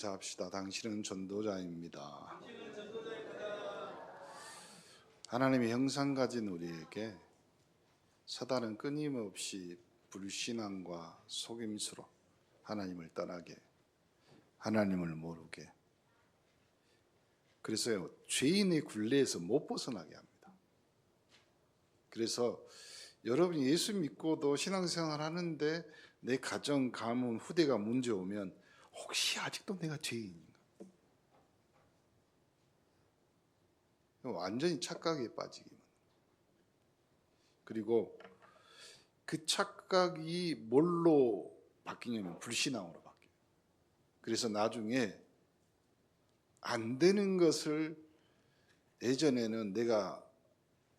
자 합시다. 당신은 전도자입니다. 하나님의 형상 가진 우리에게 사단은 끊임없이 불신앙과 속임수로 하나님을 떠나게, 하나님을 모르게, 그래서 죄인의 굴레에서 못 벗어나게 합니다. 그래서 여러분이 예수 믿고도 신앙생활 하는데 내 가정, 가문, 후대가 문제 오면 혹시 아직도 내가 죄인인가? 완전히 착각에 빠지기만. 그리고 그 착각이 뭘로 바뀌냐면 불신앙으로 바뀌어요. 그래서 나중에 안 되는 것을, 예전에는 내가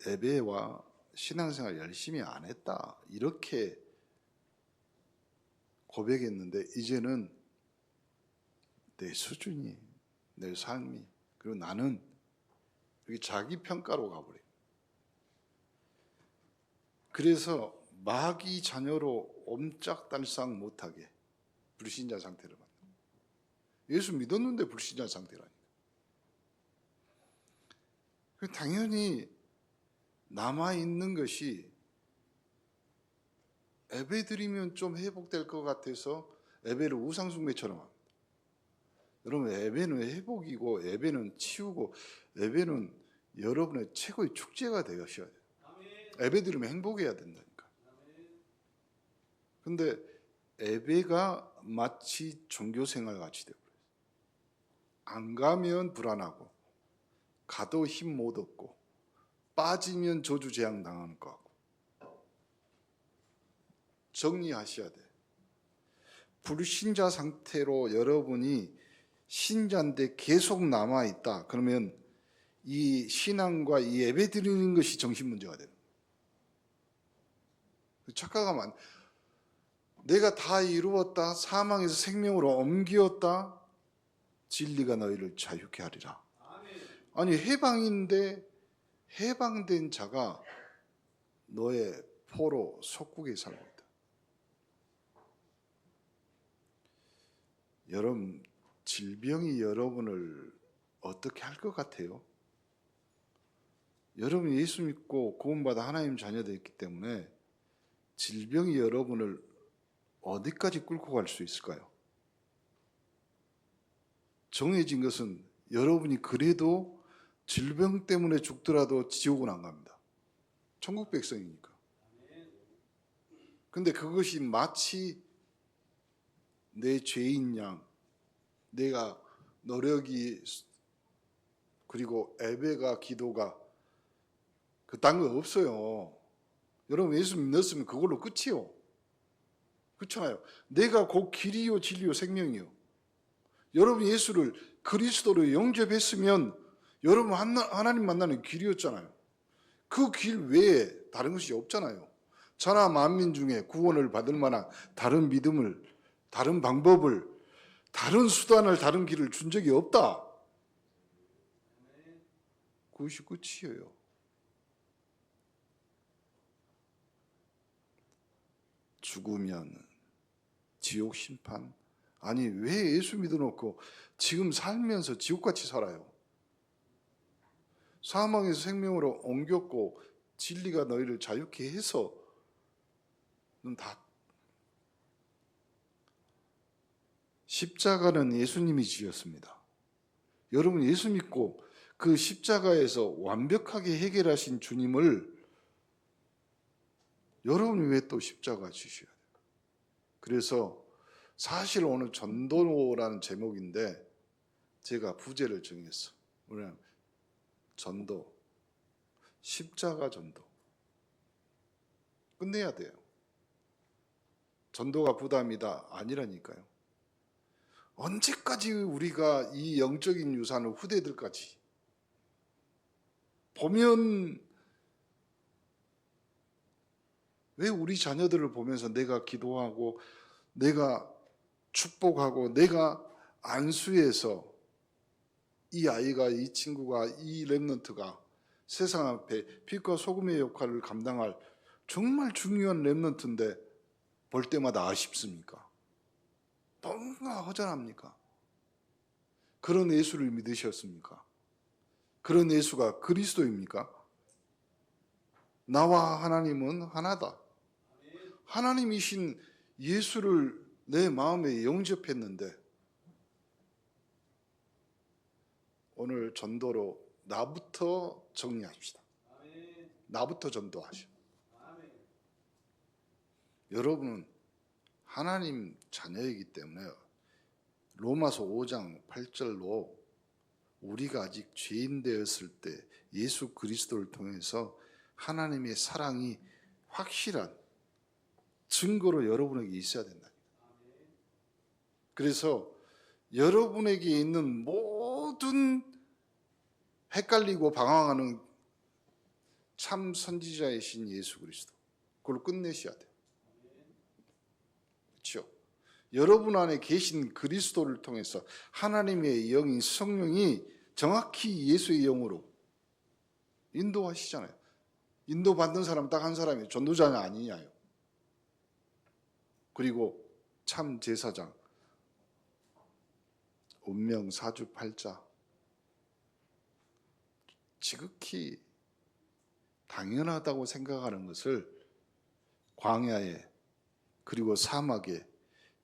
예배와 신앙생활 열심히 안 했다 이렇게 고백했는데 이제는 내 수준이, 내 삶이, 그리고 나는 여기 자기 평가로 가버려요. 그래서 마귀 자녀로 옴짝달싹 못하게 불신자 상태를 만든 거예요. 예수 믿었는데 불신자 상태라니까. 당연히 남아있는 것이 예배 드리면 좀 회복될 것 같아서 예배를 우상숭배처럼 합니다. 여러분, 예배는 회복이고 예배는 치유고 예배는 여러분의 최고의 축제가 되셔야 돼요. 예배 드리면 행복해야 된다니까. 근데 예배가 마치 종교생활 같이 되어버려요. 안 가면 불안하고 가도 힘 못 얻고 빠지면 저주재앙 당하는 것 같고. 정리하셔야 돼. 불신자 상태로 여러분이 신자인데 계속 남아있다. 그러면 이 신앙과 이 예배 드리는 것이 정신 문제가 되는 거예요. 착각하면 내가 다 이루었다. 사망에서 생명으로 옮기었다. 진리가 너희를 자유케 하리라. 아니, 해방인데 해방된 자가 너의 포로 속국에 살고 있다. 여러분, 질병이 여러분을 어떻게 할 것 같아요? 여러분이 예수 믿고 구원받아 하나님 자녀 됐기 때문에 질병이 여러분을 어디까지 끌고 갈 수 있을까요? 정해진 것은 여러분이 그래도 질병 때문에 죽더라도 지옥은 안 갑니다. 천국 백성이니까. 근데 그것이 마치 내 죄인 양, 내가 노력이, 그리고 예배가, 기도가 그딴 거 없어요. 여러분, 예수 믿었으면 그걸로 끝이요. 그렇잖아요. 내가 곧 길이요 진리요 생명이요. 여러분 예수를 그리스도로 영접했으면 여러분 하나님 만나는 길이었잖아요. 그 길 외에 다른 것이 없잖아요. 천하 만민 중에 구원을 받을 만한 다른 믿음을, 다른 방법을, 다른 수단을, 다른 길을 준 적이 없다. 그것이 끝이에요. 죽으면 지옥 심판? 아니, 왜 예수 믿어놓고 지금 살면서 지옥같이 살아요? 사망에서 생명으로 옮겼고 진리가 너희를 자유케 해서 다. 십자가는 예수님이 지었습니다. 여러분, 예수 믿고 그 십자가에서 완벽하게 해결하신 주님을 여러분이 왜 또 십자가 지셔야 돼요? 그래서 사실 오늘 전도라는 제목인데 제가 부제를 정했어. 뭐냐면 전도, 십자가 전도. 끝내야 돼요. 전도가 부담이다? 아니라니까요. 언제까지 우리가 이 영적인 유산을 후대들까지 보면, 왜 우리 자녀들을 보면서 내가 기도하고 내가 축복하고 내가 안수해서 이 아이가, 이 친구가, 이 렘넌트가 세상 앞에 빛과 소금의 역할을 감당할 정말 중요한 렘넌트인데 볼 때마다 아쉽습니까? 뭔가 허전합니까? 그런 예수를 믿으셨습니까? 그런 예수가 그리스도입니까? 나와 하나님은 하나다. 하나님이신 예수를 내 마음에 영접했는데 오늘 전도로 나부터 정리합시다. 나부터 전도하시오. 여러분은 하나님 자녀이기 때문에 로마서 5장 8절로 우리가 아직 죄인 되었을 때 예수 그리스도를 통해서 하나님의 사랑이 확실한 증거로 여러분에게 있어야 된다. 그래서 여러분에게 있는 모든 헷갈리고 방황하는 참 선지자이신 예수 그리스도, 그걸 끝내셔야 돼요. 그렇죠? 여러분 안에 계신 그리스도를 통해서 하나님의 영인 성령이 정확히 예수의 영으로 인도하시잖아요. 인도받는 사람 딱 한 사람이 전도자냐 아니냐요. 그리고 참 제사장, 운명 사주팔자, 지극히 당연하다고 생각하는 것을 광야에 그리고 사막에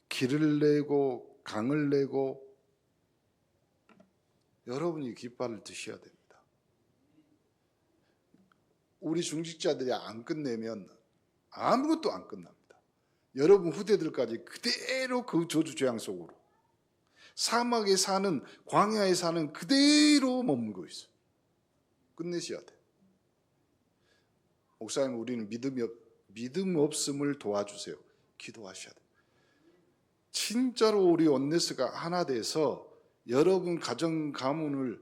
길을 내고 강을 내고 여러분이 깃발을 드셔야 됩니다. 우리 중직자들이 안 끝내면 아무것도 안 끝납니다. 여러분 후대들까지 그대로 그 저주 재앙 속으로 사막에 사는 광야에 사는 그대로 머물고 있어요. 끝내셔야 돼요. 목사님, 우리는 믿음 없음을 도와주세요. 기도하셔야 돼요. 진짜로 우리 원네스가 하나 돼서 여러분 가정 가문을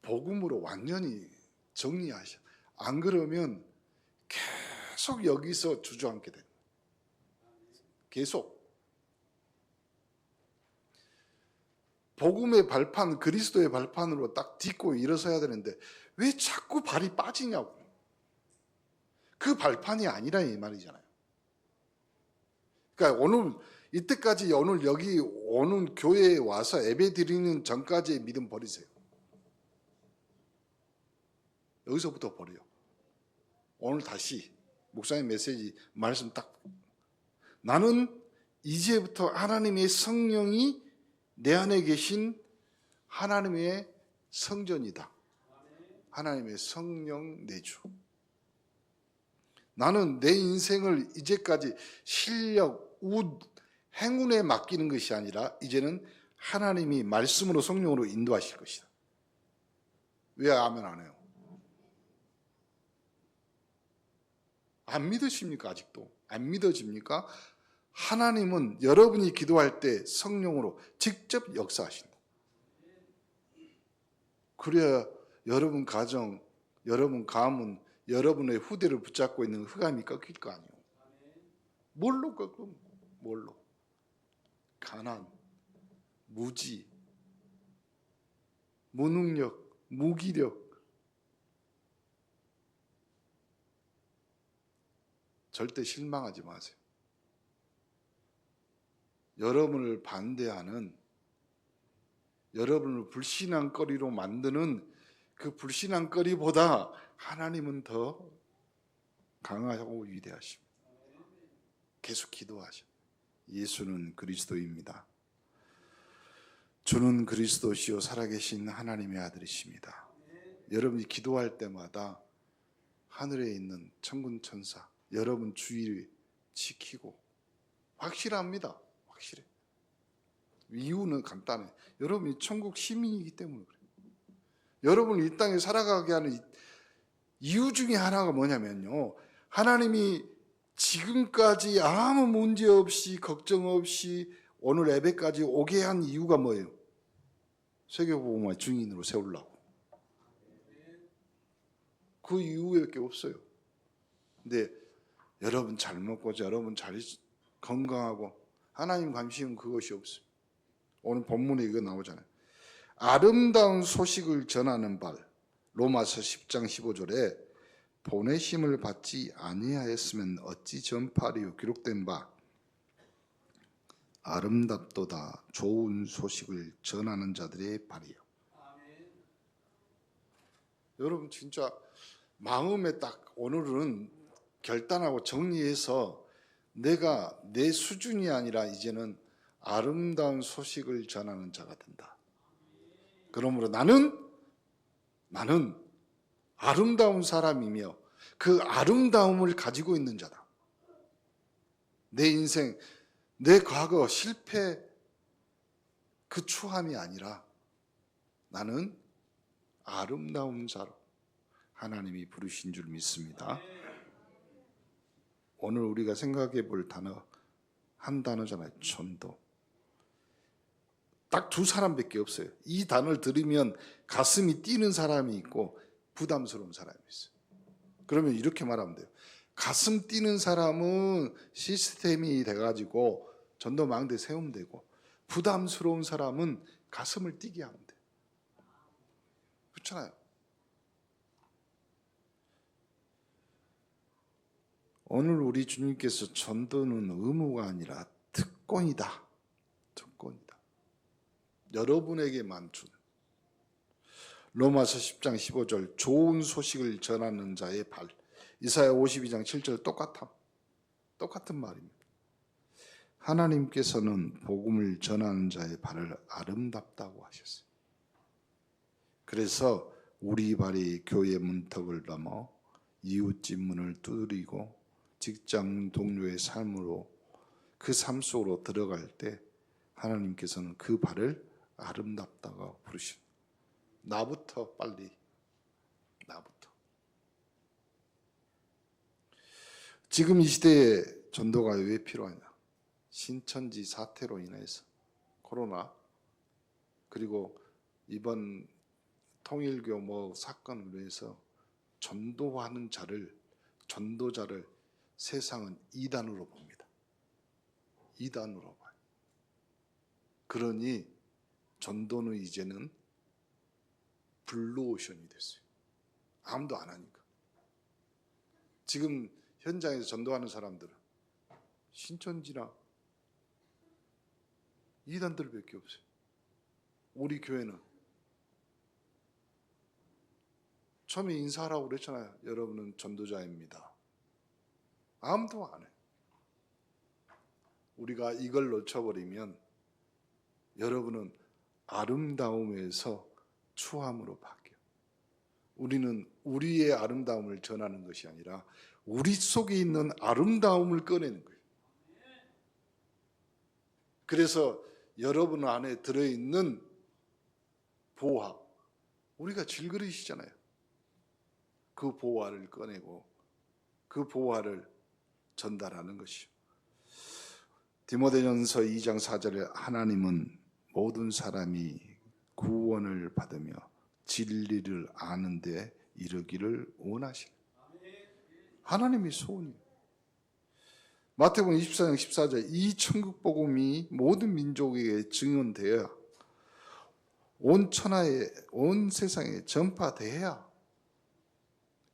복음으로 완전히 정리하셔. 안 그러면 계속 여기서 주저앉게 됩니다. 계속 복음의 발판, 그리스도의 발판으로 딱 딛고 일어서야 되는데 왜 자꾸 발이 빠지냐고. 그 발판이 아니라 이 말이잖아요. 그러니까 오늘 이때까지 오늘 여기 오는 교회에 와서 예배 드리는 전까지의 믿음 버리세요. 여기서부터 버려요. 오늘 다시 목사님 메시지 말씀 딱, 나는 이제부터 하나님의 성령이 내 안에 계신 하나님의 성전이다. 하나님의 성령 내주. 나는 내 인생을 이제까지 실력, 행운에 맡기는 것이 아니라 이제는 하나님이 말씀으로 성령으로 인도하실 것이다. 왜 아멘 안 해요? 안 믿으십니까? 아직도 안 믿어집니까? 하나님은 여러분이 기도할 때 성령으로 직접 역사하신다. 그래야 여러분 가정, 여러분 가문, 여러분의 후대를 붙잡고 있는 흑암이 꺾일 거 아니에요. 뭘로 꺾어? 뭘로? 가난, 무지, 무능력, 무기력. 절대 실망하지 마세요. 여러분을 반대하는, 여러분을 불신앙거리로 만드는 그 불신앙거리보다 하나님은 더 강하고 위대하십니다. 계속 기도하셔. 예수는 그리스도입니다. 주는 그리스도시요 살아계신 하나님의 아들이십니다. 여러분이 기도할 때마다 하늘에 있는 천군 천사 여러분 주위를 지키고, 확실합니다. 확실해. 이유는 간단해. 여러분이 천국 시민이기 때문에 그래요. 여러분을 이 땅에 살아가게 하는 이유 중에 하나가 뭐냐면요, 하나님이 지금까지 아무 문제 없이 걱정 없이 오늘 예배까지 오게 한 이유가 뭐예요? 세계복음화의 증인으로 세우려고. 그 이유밖에 없어요. 근데 여러분 잘 먹고 여러분 잘 건강하고 하나님 관심은 그것이 없어요. 오늘 본문에 이거 나오잖아요. 아름다운 소식을 전하는 발, 로마서 10장 15절에 보내심을 받지 아니하였으면 어찌 전파리요 기록된 바 아름답도다 좋은 소식을 전하는 자들의 발이요. 여러분 진짜 마음에 딱 오늘은 결단하고 정리해서 내가 내 수준이 아니라 이제는 아름다운 소식을 전하는 자가 된다. 그러므로 나는 아름다운 사람이며 그 아름다움을 가지고 있는 자다. 내 인생, 내 과거 실패 그 추함이 아니라 나는 아름다운 자로 하나님이 부르신 줄 믿습니다. 오늘 우리가 생각해 볼 단어 한 단어잖아요. 전도. 딱 두 사람밖에 없어요. 이 단어를 들으면 가슴이 뛰는 사람이 있고 부담스러운 사람이 있어요. 그러면 이렇게 말하면 돼요. 가슴 뛰는 사람은 시스템이 돼가지고 전도 망대 세우면 되고, 부담스러운 사람은 가슴을 뛰게 하면 돼요. 그렇잖아요. 오늘 우리 주님께서 전도는 의무가 아니라 특권이다. 특권이다. 여러분에게만 준. 로마서 10장 15절 좋은 소식을 전하는 자의 발. 이사야 52장 7절 똑같은 말입니다. 하나님께서는 복음을 전하는 자의 발을 아름답다고 하셨어요. 그래서 우리 발이 교회 문턱을 넘어 이웃집 문을 두드리고 직장 동료의 삶으로 그 삶 속으로 들어갈 때 하나님께서는 그 발을 아름답다고 부르십니다. 나부터 빨리, 나부터. 지금 이 시대에 전도가 왜 필요하냐? 신천지 사태로 인해서, 코로나, 그리고 이번 통일교 사건으로 해서 전도하는 전도자를 세상은 이단으로 봅니다. 이단으로 봐요. 그러니 전도는 이제는 블루오션이 됐어요. 아무도 안 하니까. 지금 현장에서 전도하는 사람들은 신천지나 이단들밖에 없어요. 우리 교회는 처음에 인사하라고 그랬잖아요. 여러분은 전도자입니다. 아무도 안 해요. 우리가 이걸 놓쳐버리면 여러분은 아름다움에서 추함으로 바뀌어요. 우리는 우리의 아름다움을 전하는 것이 아니라 우리 속에 있는 아름다움을 꺼내는 거예요. 그래서 여러분 안에 들어있는 보화, 우리가 질그릇이잖아요. 그 보화를 꺼내고 그 보화를 전달하는 것이요. 디모데전서 2장 4절에 하나님은 모든 사람이 구원을 받으며 진리를 아는 데 이르기를 원하시는 하나님의 소원이에요. 마태복음 24장 14절 이 천국 복음이 모든 민족에게 증언되어야 온 천하에 온 세상에 전파돼야.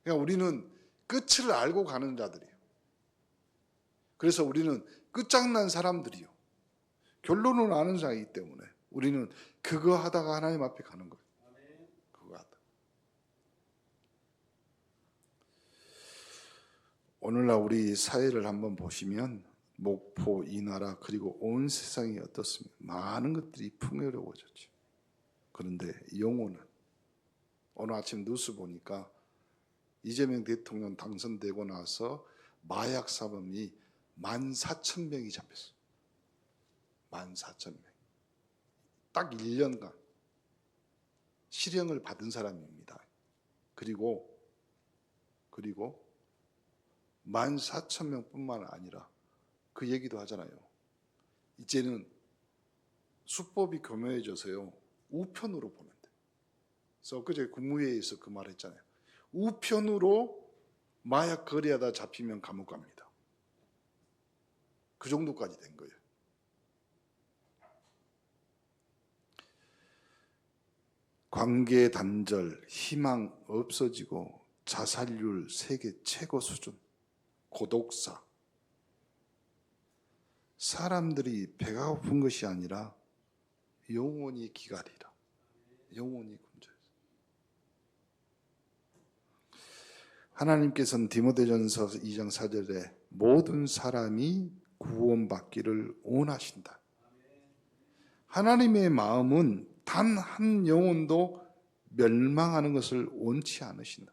그러니까 우리는 끝을 알고 가는 자들이에요. 그래서 우리는 끝장난 사람들이요. 결론은 아는 자이기 때문에 우리는 그거 하다가 하나님 앞에 가는 거예요. 그거 하다. 오늘날 우리 사회를 한번 보시면 목포, 이 나라 그리고 온 세상이 어떻습니까? 많은 것들이 풍요로워졌죠. 그런데 영혼은 오늘 아침 뉴스 보니까 이재명 대통령 당선되고 나서 마약 사범이 14,000명이 잡혔어요. 14,000명. 딱 1년간 실형을 받은 사람입니다. 그리고 14,000명뿐만 아니라 그 얘기도 하잖아요. 이제는 수법이 교묘해져서요. 우편으로 보낸대. 그래서 엊그제 국무회의에서 그 말 했잖아요. 우편으로 마약 거래하다 잡히면 감옥 갑니다. 그 정도까지 된 거예요. 관계 단절, 희망 없어지고 자살률 세계 최고 수준, 고독사. 사람들이 배가 고픈 것이 아니라 영혼이 기갈이라. 영혼이 굶주려. 하나님께서는 디모데전서 2장 4절에 모든 사람이 구원받기를 원하신다. 하나님의 마음은 단 한 영혼도 멸망하는 것을 원치 않으신다.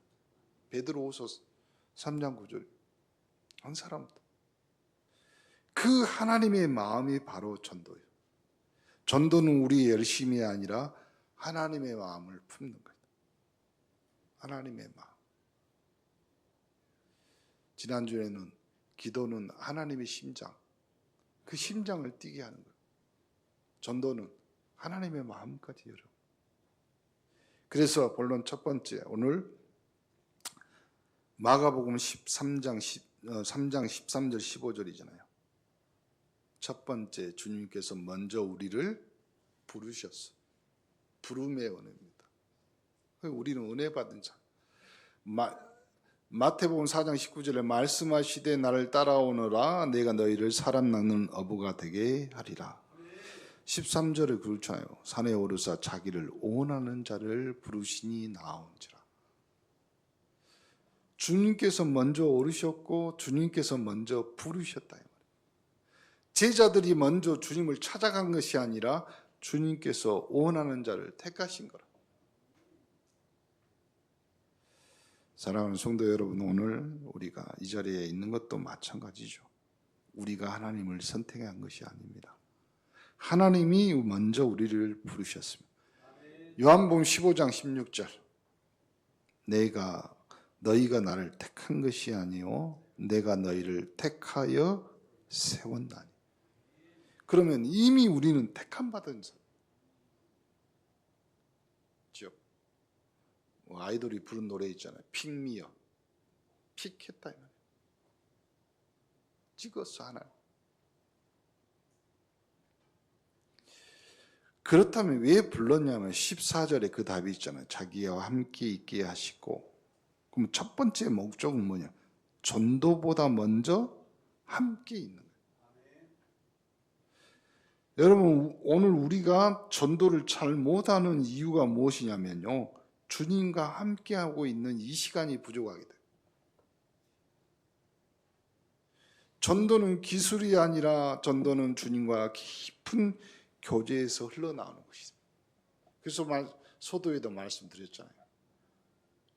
베드로후서 3장 9절. 한 사람도. 그 하나님의 마음이 바로 전도예요. 전도는 우리의 열심이 아니라 하나님의 마음을 품는 거예요. 하나님의 마음. 지난주에는 기도는 하나님의 심장, 그 심장을 뛰게 하는 거예요. 전도는 하나님의 마음까지 열어. 그래서 본론 첫 번째, 오늘 마가복음 3장 13절 15절이잖아요. 첫 번째, 주님께서 먼저 우리를 부르셨어. 부름의 은혜입니다. 우리는 은혜 받은 자. 마태복음 4장 19절에 말씀하시되 나를 따라오너라 내가 너희를 사람 낚는 어부가 되게 하리라. 13절에 그렇잖아요. 산에 오르사 자기를 원하는 자를 부르시니 나온지라. 주님께서 먼저 오르셨고 주님께서 먼저 부르셨다. 제자들이 먼저 주님을 찾아간 것이 아니라 주님께서 원하는 자를 택하신 거라. 사랑하는 성도 여러분, 오늘 우리가 이 자리에 있는 것도 마찬가지죠. 우리가 하나님을 선택한 것이 아닙니다. 하나님이 먼저 우리를 부르셨습니다. 요한복음 15장 16절. 너희가 나를 택한 것이 아니요 내가 너희를 택하여 세웠나니. 그러면 이미 우리는 택함 받은 사람. 아이돌이 부른 노래 있잖아요. 픽미어. 픽했다. 찍었어 하나. 그렇다면 왜 불렀냐면 14절에 그 답이 있잖아요. 자기와 함께 있게 하시고. 그럼 첫 번째 목적은 뭐냐? 전도보다 먼저 함께 있는 거예요. 여러분, 오늘 우리가 전도를 잘 못하는 이유가 무엇이냐면요. 주님과 함께하고 있는 이 시간이 부족하게 돼요. 전도는 기술이 아니라 전도는 주님과 깊은 교제에서 흘러나오는 것입니다. 그래서 소도에도 말씀드렸잖아요.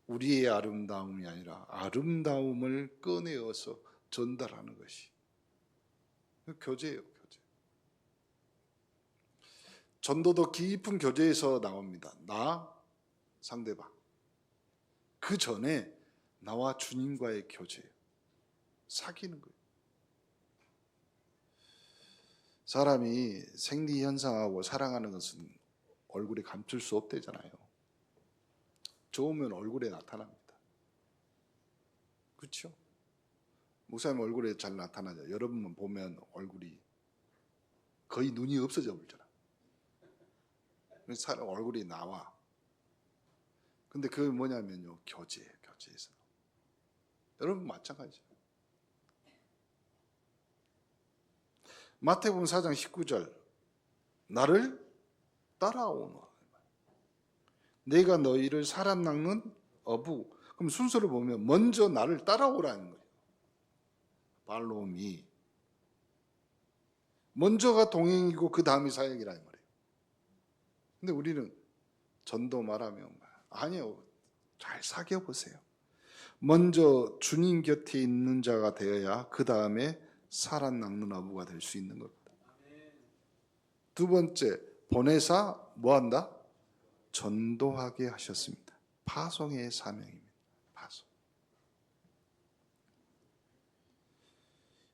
우리의 아름다움이 아니라 아름다움을 꺼내어서 전달하는 것이 교제예요. 교제. 전도도 깊은 교제에서 나옵니다. 나, 상대방. 그 전에 나와 주님과의 교제예요. 사귀는 거예요. 사람이 생리현상하고 사랑하는 것은 얼굴에 감출 수 없대잖아요. 좋으면 얼굴에 나타납니다. 그렇죠? 목사님 얼굴에 잘 나타나죠. 여러분만 보면 얼굴이 거의 눈이 없어져 버리잖아. 사람 얼굴이 나와. 근데 그게 뭐냐면요. 교제예요. 교제에서. 여러분 마찬가지죠. 마태복음 4장 19절. 나를 따라오노라. 내가 너희를 사람 낚는 어부. 그럼 순서를 보면 먼저 나를 따라오라는 거예요. 발롬이. 먼저가 동행이고 그 다음이 사역이라는 말이에요. 근데 우리는 전도 말하면 아니요. 잘 사귀어 보세요. 먼저 주님 곁에 있는 자가 되어야 그 다음에 사람 낚는 어부가 될 수 있는 겁니다. 두 번째, 보내사 뭐한다? 전도하게 하셨습니다. 파송의 사명입니다. 파송.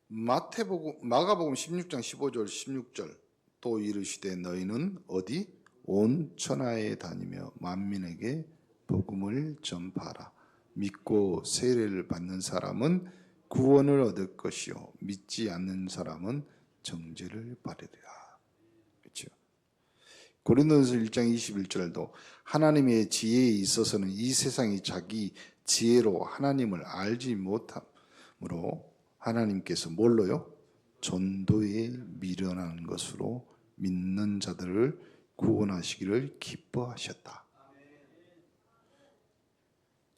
마가복음 16장 15절 16절 또 이르시되 너희는 어디? 온 천하에 다니며 만민에게 복음을 전파하라. 믿고 세례를 받는 사람은 구원을 얻을 것이요 믿지 않는 사람은 정죄를 받으리라. 그렇죠? 고린도전서 1장 21절도 하나님의 지혜에 있어서는 이 세상이 자기 지혜로 하나님을 알지 못함으로 하나님께서 뭘로요? 전도에 미련한 것으로 믿는 자들을 구원하시기를 기뻐하셨다.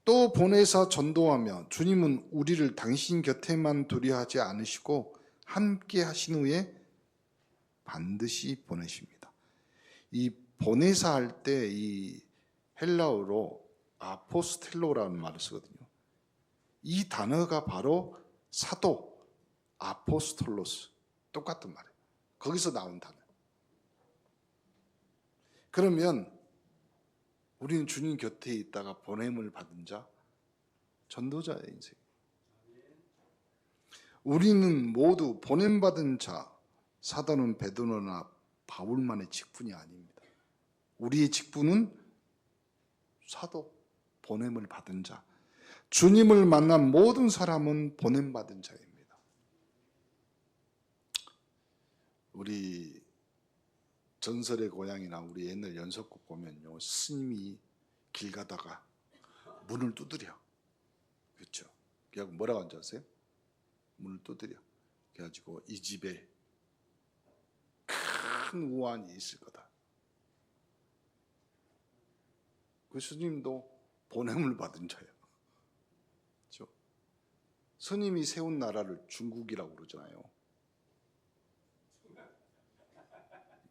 또 보내사 전도하며 주님은 우리를 당신 곁에만 두려 하지 않으시고 함께 하신 후에 반드시 보내십니다. 이 보내사 할 때 이 헬라어로 아포스텔로라는 말을 쓰거든요. 이 단어가 바로 사도, 아포스톨로스, 똑같은 말이에요. 거기서 나온 단어. 그러면 우리는 주님 곁에 있다가 보냄을 받은 자, 전도자의 인생. 우리는 모두 보냄받은 자, 사도는 베드로나 바울만의 직분이 아닙니다. 우리의 직분은 사도, 보냄을 받은 자. 주님을 만난 모든 사람은 보냄받은 자입니다. 우리 전설의 고향이나 우리 옛날 연속곡 보면요, 스님이 길 가다가 문을 두드려. 그렇죠? 그래서 뭐라고 하는지 아세요? 문을 두드려. 그래가지고 이 집에 큰 우환이 있을 거다. 그 스님도 보냄을 받은 자예요. 그렇죠? 스님이 세운 나라를 중국이라고 그러잖아요.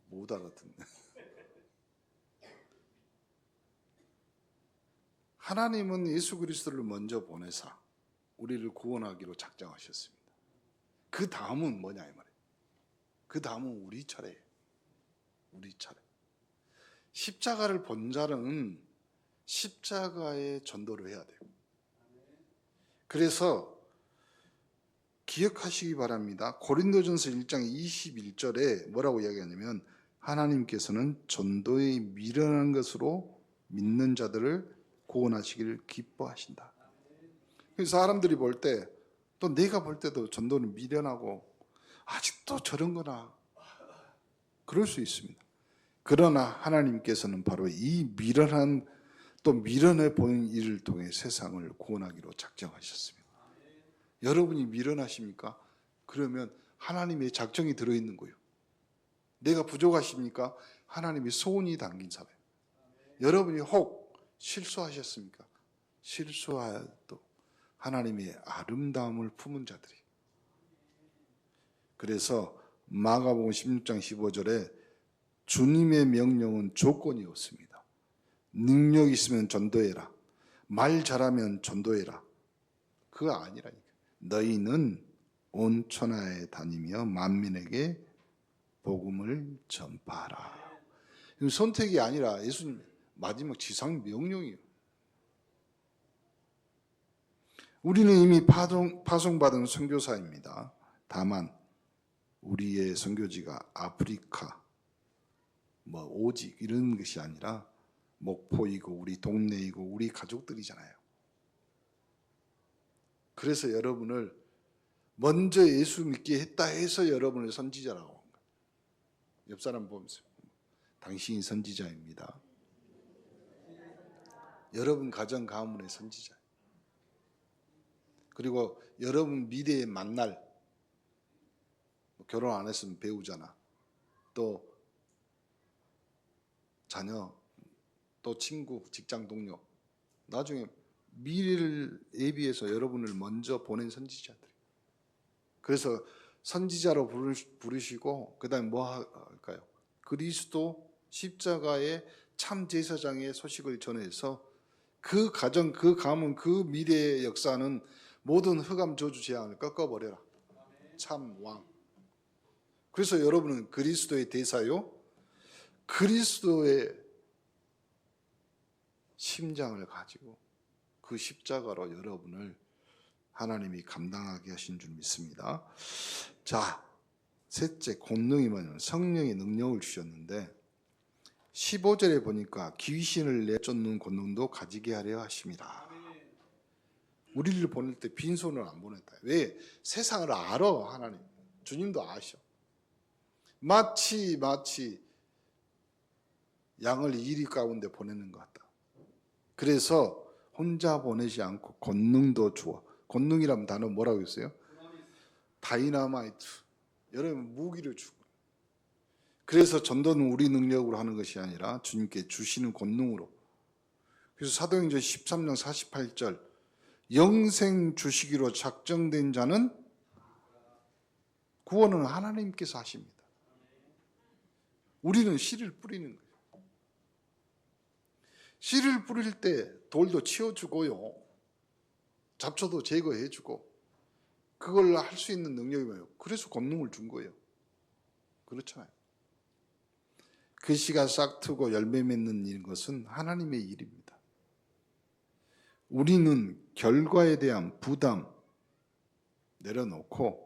못 알아듣네. 하나님은 예수 그리스도를 먼저 보내사 우리를 구원하기로 작정하셨습니다. 그 다음은 뭐냐 이 말이에요. 그 다음은 우리 차례예요. 우리 차례. 십자가를 본 자는 십자가의 전도를 해야 돼요. 그래서 기억하시기 바랍니다. 고린도전서 1장 21절에 뭐라고 이야기하냐면 하나님께서는 전도에 미련한 것으로 믿는 자들을 구원하시기를 기뻐하신다. 그래서 사람들이 볼 때, 또 내가 볼 때도 전도는 미련하고 아직도 저런 거나 그럴 수 있습니다. 그러나 하나님께서는 바로 이 미련한 또 미련해 보이는 일을 통해 세상을 구원하기로 작정하셨습니다. 여러분이 미련하십니까? 그러면 하나님의 작정이 들어있는 거예요. 내가 부족하십니까? 하나님의 소원이 담긴 사람. 여러분이 혹 실수하셨습니까? 실수하여도 하나님의 아름다움을 품은 자들이. 그래서 마가복음 16장 15절에 주님의 명령은 조건이 없습니다. 능력 있으면 전도해라. 말 잘하면 전도해라. 그거 아니라니까. 너희는 온 천하에 다니며 만민에게 복음을 전파하라. 이건 선택이 아니라 예수님 마지막 지상 명령이에요. 우리는 이미 파송받은 선교사입니다. 다만 우리의 선교지가 아프리카, 오직 이런 것이 아니라 목포이고 우리 동네이고 우리 가족들이잖아요. 그래서 여러분을 먼저 예수 믿게 했다 해서 여러분을 선지자라고 한 거예요. 옆 사람 보면서 당신이 선지자입니다. 여러분 가정 가문의 선지자. 그리고 여러분 미래에 만날 결혼 안 했으면 배우잖아. 또 자녀, 또 친구, 직장 동료. 나중에 미래를 예비해서 여러분을 먼저 보낸 선지자들. 그래서 선지자로 부르시고 그다음에 뭐 할까요? 그리스도 십자가의 참 제사장의 소식을 전해서 그 가정, 그 가문, 그 미래의 역사는 모든 흑암 저주 재앙을 꺾어버려라. 참 왕. 그래서 여러분은 그리스도의 대사요. 그리스도의 심장을 가지고 그 십자가로 여러분을 하나님이 감당하게 하신 줄 믿습니다. 자, 셋째 권능이 뭐냐면 성령의 능력을 주셨는데 15절에 보니까 귀신을 내쫓는 권능도 가지게 하려 하심이라. 우리를 보낼 때 빈손을 안 보냈다. 왜? 세상을 알아 하나님. 주님도 아셔. 마치 양을 이리 가운데 보내는 것 같다. 그래서 혼자 보내지 않고 권능도 주어. 권능이라는 단어 뭐라고 했어요? 다이나마이트. 여러분 무기를 주고. 그래서 전도는 우리 능력으로 하는 것이 아니라 주님께 주시는 권능으로. 그래서 사도행전 13장 48절 영생 주시기로 작정된 자는 구원은 하나님께서 하십니다. 우리는 씨를 뿌리는 거예요. 씨를 뿌릴 때 돌도 치워주고요. 잡초도 제거해주고 그걸 할 수 있는 능력이 뭐예요? 그래서 권능을 준 거예요. 그렇잖아요. 그 씨가 싹트고 열매 맺는 것은 하나님의 일입니다. 우리는 결과에 대한 부담 내려놓고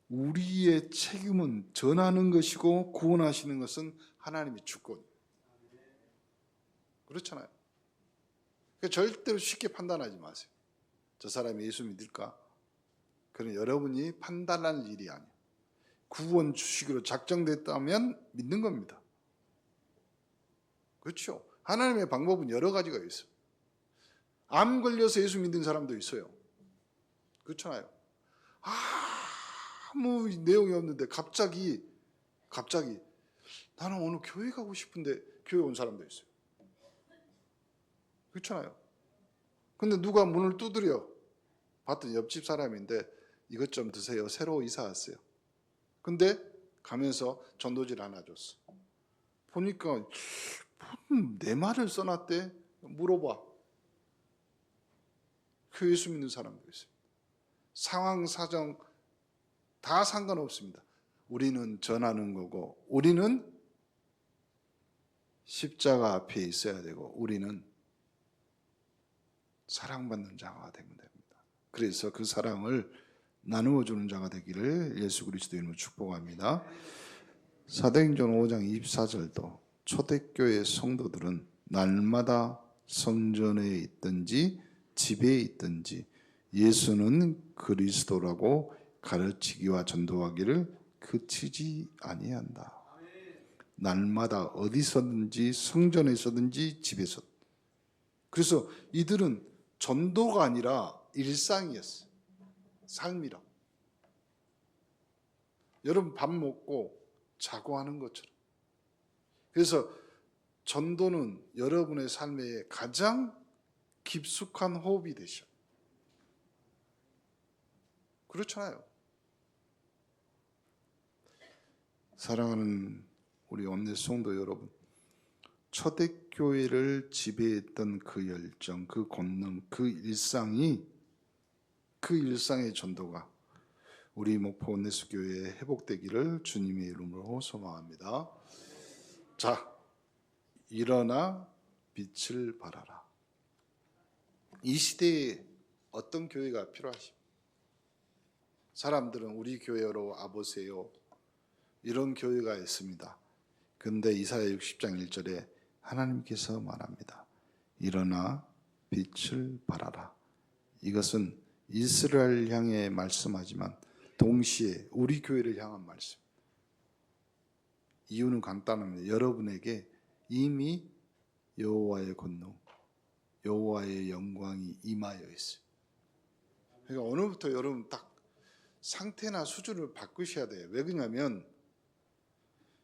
우리의 책임은 전하는 것이고 구원하시는 것은 하나님의 주권. 그렇잖아요. 그러니까 절대로 쉽게 판단하지 마세요. 저 사람이 예수 믿을까? 그건 여러분이 판단할 일이 아니에요. 구원 주시기로 작정됐다면 믿는 겁니다. 그렇죠. 하나님의 방법은 여러 가지가 있어요. 암 걸려서 예수 믿는 사람도 있어요. 그렇잖아요. 아무 내용이 없는데 갑자기 나는 오늘 교회 가고 싶은데 교회 온 사람도 있어요. 그렇잖아요. 근데 누가 문을 두드려 봤더니 옆집 사람인데 이것 좀 드세요. 새로 이사 왔어요. 근데 가면서 전도지를 하나 줬어. 보니까 내 말을 써놨대. 물어봐. 그 예수 믿는 사람도 있어요. 상황 사정 다 상관없습니다. 우리는 전하는 거고 우리는 십자가 앞에 있어야 되고 우리는 사랑받는 자가 되면 됩니다. 그래서 그 사랑을 나누어 주는 자가 되기를 예수 그리스도 이름으로 축복합니다. 사도행전 5장 24절도 초대교회 성도들은 날마다 성전에 있든지 집에 있든지 예수는 그리스도라고 가르치기와 전도하기를 그치지 아니한다. 날마다 어디서든지 성전에서든지 집에서. 그래서 이들은 전도가 아니라 일상이었어요. 삶이라. 여러분 밥 먹고 자고 하는 것처럼. 그래서 전도는 여러분의 삶에 가장 깊숙한 호흡이 되셔. 그렇잖아요. 사랑하는 우리 온누리 성도 여러분, 초대교회를 지배했던 그 열정, 그 권능, 그 일상의 전도가 우리 목포 온누리교회에 회복되기를 주님의 이름으로 소망합니다. 자, 일어나 빛을 발하라. 이 시대에 어떤 교회가 필요하십니까? 사람들은 우리 교회로 와보세요. 이런 교회가 있습니다. 그런데 이사야 60장 1절에 하나님께서 말합니다. 일어나 빛을 발하라. 이것은 이스라엘 향해 말씀하지만 동시에 우리 교회를 향한 말씀. 이유는 간단합니다. 여러분에게 이미 여호와의 권능, 여호와의 영광이 임하여 있어요. 그러니까 오늘부터 여러분 딱 상태나 수준을 바꾸셔야 돼요. 왜 그러냐면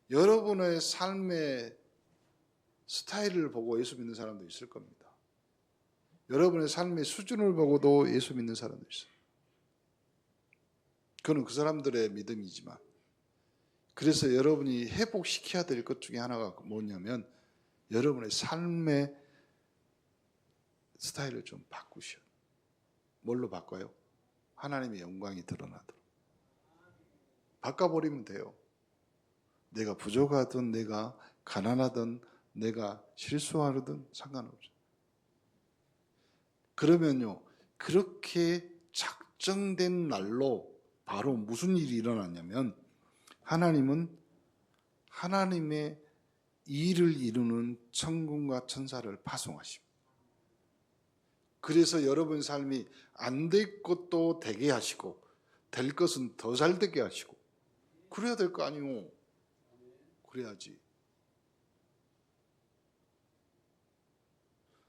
여러분의 삶의 스타일을 보고 예수 믿는 사람도 있을 겁니다. 여러분의 삶의 수준을 보고도 예수 믿는 사람도 있어요. 그건 그 사람들의 믿음이지만, 그래서 여러분이 회복시켜야 될 것 중에 하나가 뭐냐면 여러분의 삶의 스타일을 좀 바꾸셔요. 뭘로 바꿔요? 하나님의 영광이 드러나도록 바꿔버리면 돼요. 내가 부족하든 내가 가난하든 내가 실수하든 상관없어요. 그러면요, 그렇게 작정된 날로 바로 무슨 일이 일어나냐면 하나님은 하나님의 일을 이루는 천군과 천사를 파송하십니다. 그래서 여러분 삶이 안 될 것도 되게 하시고 될 것은 더 잘 되게 하시고 그래야 될 거 아니오. 그래야지.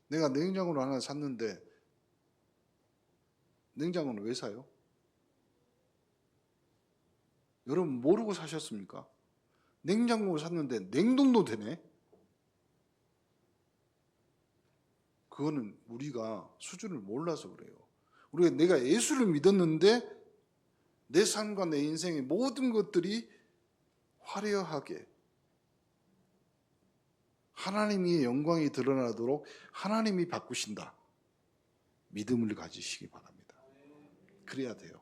내가 냉장고를 하나 샀는데 냉장고는 왜 사요? 여러분 모르고 사셨습니까? 냉장고를 샀는데 냉동도 되네? 그거는 우리가 수준을 몰라서 그래요. 우리가 내가 예수를 믿었는데 내 삶과 내 인생의 모든 것들이 화려하게 하나님의 영광이 드러나도록 하나님이 바꾸신다. 믿음을 가지시기 바랍니다. 그래야 돼요.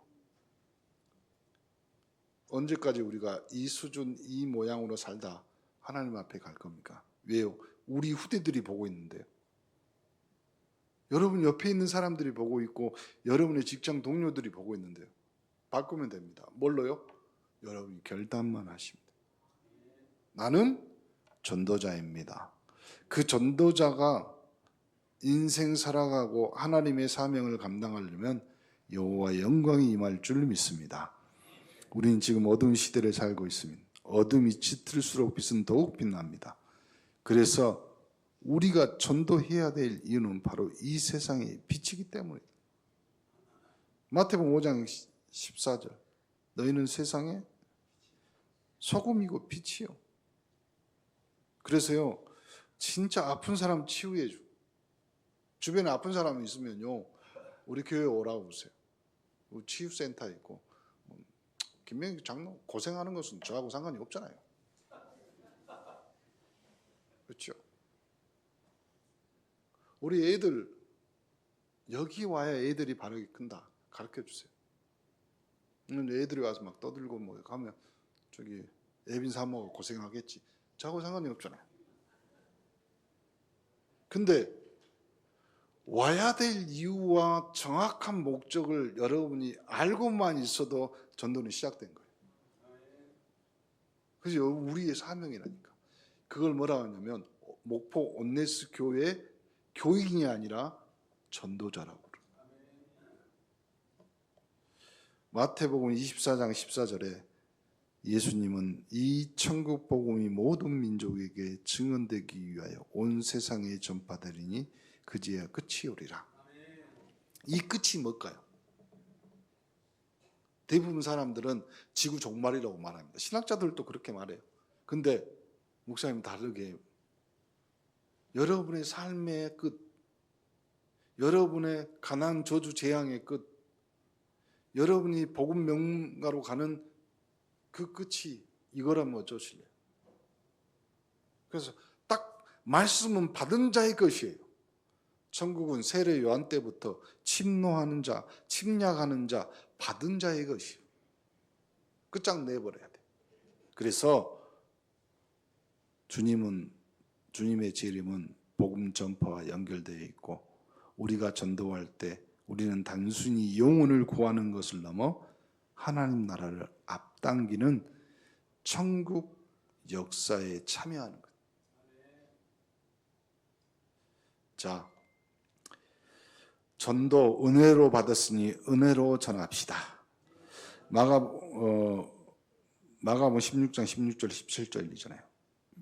언제까지 우리가 이 수준, 이 모양으로 살다 하나님 앞에 갈 겁니까? 왜요? 우리 후대들이 보고 있는데요. 여러분 옆에 있는 사람들이 보고 있고 여러분의 직장 동료들이 보고 있는데요. 바꾸면 됩니다. 뭘로요? 여러분이 결단만 하십니다. 나는 전도자입니다. 그 전도자가 인생 살아가고 하나님의 사명을 감당하려면 여호와의 영광이 임할 줄 믿습니다. 우리는 지금 어두운 시대를 살고 있습니다. 어둠이 짙을수록 빛은 더욱 빛납니다. 그래서 우리가 전도해야 될 이유는 바로 이 세상의 빛이기 때문이다. 마태복음 5장 14절 너희는 세상의 소금이고 빛이요. 그래서요 진짜 아픈 사람 치유해 줘. 주변에 아픈 사람이 있으면요 우리 교회 오라고 하세요. 치유센터 있고 김명기 장로 고생하는 것은 저하고 상관이 없잖아요. 그렇죠? 우리 애들 여기 와야 애들이 바르게 큰다. 가르쳐 주세요. 애들이 와서 막 떠들고 뭐 가면 저기 애빈 사모가 고생하겠지. 저하고 상관이 없잖아요. 근데 와야 될 이유와 정확한 목적을 여러분이 알고만 있어도 전도는 시작된 거예요. 그래서 우리의 사명이라니까. 그걸 뭐라 하냐면 목포 온네스 교회 교인이 아니라 전도자라고 그래요. 마태복음 24장 14절에 예수님은 이 천국 복음이 모든 민족에게 증언되기 위하여 온 세상에 전파되리니 그제야 끝이 오리라. 이 끝이 뭘까요? 대부분 사람들은 지구 종말이라고 말합니다. 신학자들도 그렇게 말해요. 근데 목사님 다르게 여러분의 삶의 끝, 여러분의 가난 저주 재앙의 끝, 여러분이 복음 명가로 가는 그 끝이 이거라면 어쩌실래요? 그래서 딱 말씀은 받은 자의 것이에요. 천국은 세례 요한 때부터 침노하는 자, 침략하는 자, 받은 자의 것이에요. 끝장 내버려야 돼. 그래서 주님의 재림은 복음 전파와 연결되어 있고 우리가 전도할 때 우리는 단순히 영혼을 구하는 것을 넘어 하나님 나라를 앞당기는 천국 역사에 참여하는 것. 자, 전도 은혜로 받았으니 은혜로 전합시다. 마가복음 16장 16절 17절이잖아요.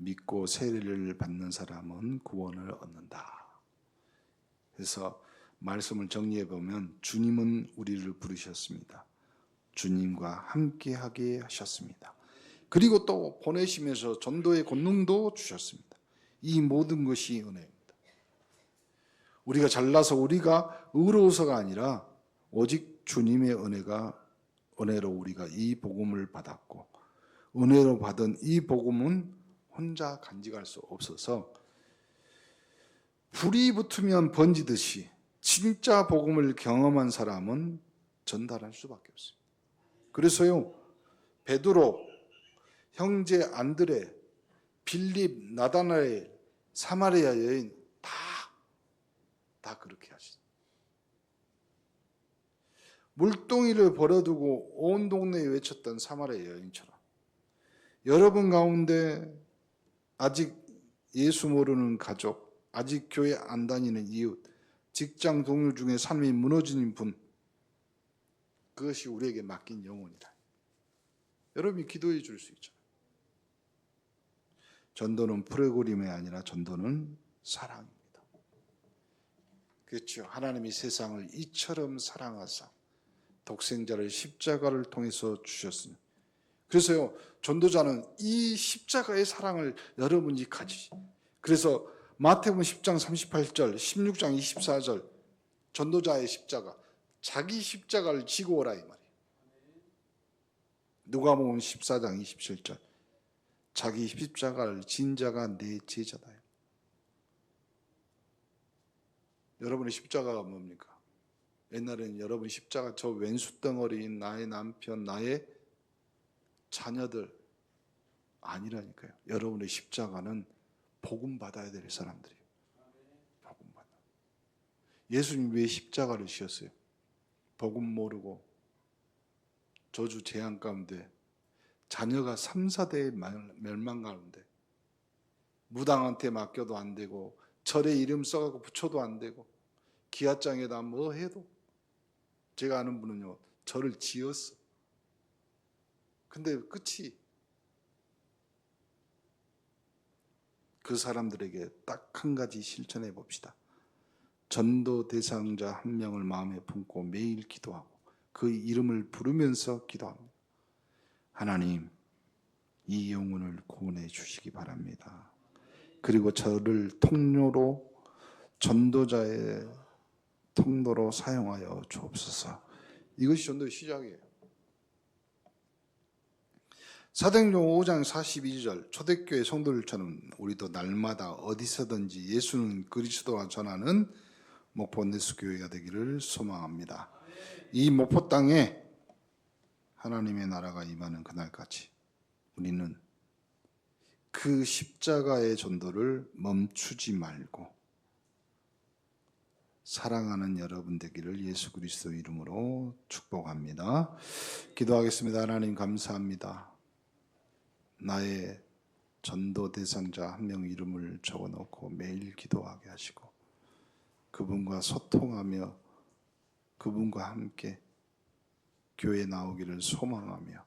믿고 세례를 받는 사람은 구원을 얻는다. 그래서 말씀을 정리해 보면 주님은 우리를 부르셨습니다. 주님과 함께하게 하셨습니다. 그리고 또 보내시면서 전도의 권능도 주셨습니다. 이 모든 것이 은혜입니다. 우리가 잘나서 우리가 의로워서가 아니라 오직 주님의 은혜로 우리가 이 복음을 받았고 은혜로 받은 이 복음은 혼자 간직할 수 없어서 불이 붙으면 번지듯이 진짜 복음을 경험한 사람은 전달할 수밖에 없습니다. 그래서요 베드로, 형제 안드레, 빌립, 나다나엘, 사마리아 여인 다 그렇게 하시죠. 물동이를 버려두고 온 동네에 외쳤던 사마리아 여인처럼 여러분 가운데 아직 예수 모르는 가족, 아직 교회 안 다니는 이웃, 직장 동료 중에 삶이 무너진 분, 그것이 우리에게 맡긴 영혼이다. 여러분이 기도해 줄 수 있죠. 전도는 프로그램이 아니라 전도는 사랑입니다. 그렇죠. 하나님이 세상을 이처럼 사랑하사 독생자를 십자가를 통해서 주셨으니 그래서요, 전도자는 이 십자가의 사랑을 여러분이 가지시. 그래서 마태복음 10장 38절, 16장 24절, 전도자의 십자가, 자기 십자가를 지고 오라 이 말이에요. 누가복음 14장 27절, 자기 십자가를 진 자가 내 제자다. 여러분의 십자가가 뭡니까? 옛날에는 여러분 십자가, 저 왼수 덩어리인 나의 남편, 나의 자녀들 아니라니까요. 여러분의 십자가는 복음 받아야 될 사람들이에요. 복음 받아. 예수님 왜 십자가를 지었어요? 복음 모르고 저주 재앙 가운데 자녀가 3, 4대의 멸망 가운데 무당한테 맡겨도 안 되고 절에 이름 써갖고 붙여도 안 되고 기아장에다 뭐 해도, 제가 아는 분은요 절을 지었어. 근데 끝이 그 사람들에게 딱 한 가지 실천해 봅시다. 전도 대상자 한 명을 마음에 품고 매일 기도하고 그 이름을 부르면서 기도합니다. 하나님, 이 영혼을 구원해 주시기 바랍니다. 그리고 저를 통로로, 전도자의 통로로 사용하여 주옵소서. 이것이 전도의 시작이에요. 사도행전 5장 42절, 초대교회 성도들처럼 우리도 날마다 어디서든지 예수는 그리스도라 전하는 목포 내수교회가 되기를 소망합니다. 이 목포 땅에 하나님의 나라가 임하는 그날까지 우리는 그 십자가의 전도를 멈추지 말고 사랑하는 여러분 되기를 예수 그리스도 이름으로 축복합니다. 기도하겠습니다. 하나님 감사합니다. 나의 전도 대상자 한 명 이름을 적어놓고 매일 기도하게 하시고 그분과 소통하며 그분과 함께 교회에 나오기를 소망하며,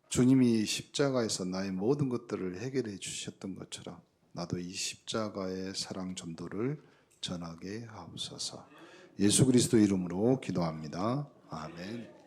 주님이 십자가에서 나의 모든 것들을 해결해 주셨던 것처럼 나도 이 십자가의 사랑 전도를 전하게 하옵소서. 예수 그리스도 이름으로 기도합니다. 아멘.